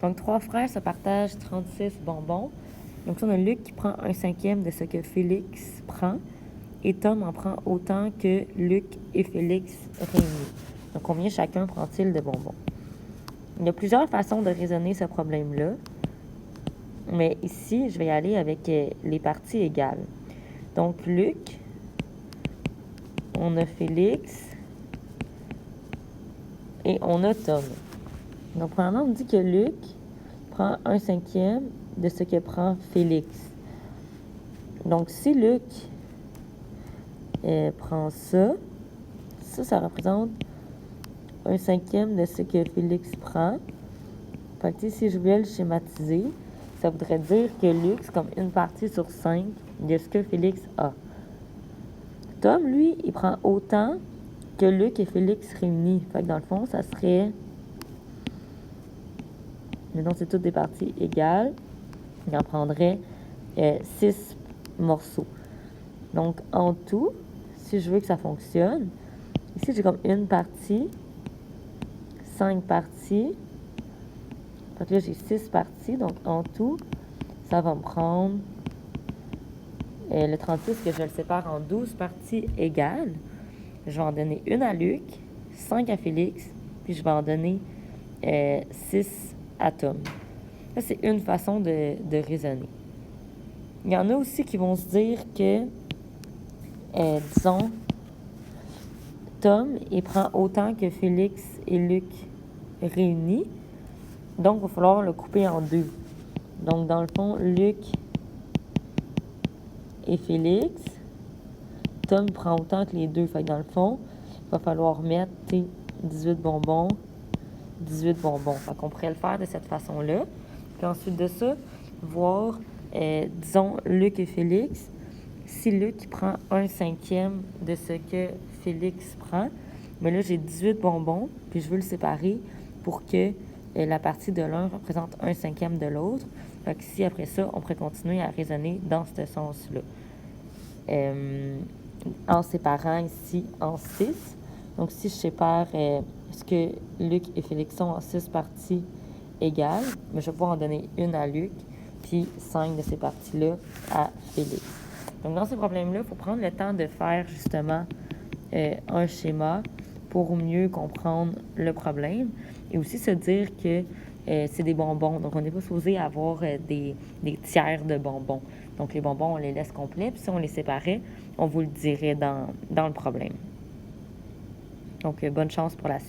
Donc, 3 frères se partagent 36 bonbons. Donc, ça, on a Luc qui prend 1/5 de ce que Félix prend. Et Tom en prend autant que Luc et Félix réunis. Donc, combien chacun prend-il de bonbons? Il y a plusieurs façons de raisonner ce problème-là. Mais ici, je vais y aller avec les parties égales. Donc, Luc, on a Félix et on a Tom. Donc, premièrement, on dit que Luc prend 1/5 de ce que prend Félix. Donc, si Luc prend ça, ça représente 1/5 de ce que Félix prend. Fait que, si je voulais le schématiser, ça voudrait dire que Luc, c'est comme une partie sur 5 de ce que Félix a. Tom, lui, il prend autant que Luc et Félix réunis. Fait que dans le fond, ça serait... Maintenant, c'est toutes des parties égales. Il en prendrait 6 morceaux. Donc, en tout, si je veux que ça fonctionne, ici, j'ai comme une partie, 5 parties. Fait que là, j'ai 6 parties. Donc, en tout, ça va me prendre le 36 que je le sépare en 12 parties égales. Je vais en donner une à Luc, 5 à Félix, puis je vais en donner 6 à Tom. Ça, c'est une façon de raisonner. Il y en a aussi qui vont se dire que, disons, Tom, il prend autant que Félix et Luc réunis. Donc, il va falloir le couper en deux. Donc, dans le fond, Luc et Félix, Tom prend autant que les deux. Fait que dans le fond, il va falloir mettre 18 bonbons, 18 bonbons. Fait qu'on pourrait le faire de cette façon-là. Puis ensuite de ça, voir, disons, Luc et Félix. Si Luc prend 1/5 de ce que Félix prend, mais là, j'ai 18 bonbons, puis je veux le séparer pour que la partie de l'un représente 1/5 de l'autre. Fait que si après ça, on pourrait continuer à raisonner dans ce sens-là. En séparant ici en 6. Donc, si je sépare ce que Luc et Félix sont en 6 parties égales, mais je vais pouvoir en donner une à Luc, puis 5 de ces parties-là à Félix. Donc, dans ce problème-là, il faut prendre le temps de faire justement un schéma pour mieux comprendre le problème et aussi se dire que c'est des bonbons. Donc, on n'est pas supposé avoir des tiers de bonbons. Donc, les bonbons, on les laisse complets. Puis si on les séparait, on vous le dirait dans le problème. Donc, bonne chance pour la suite.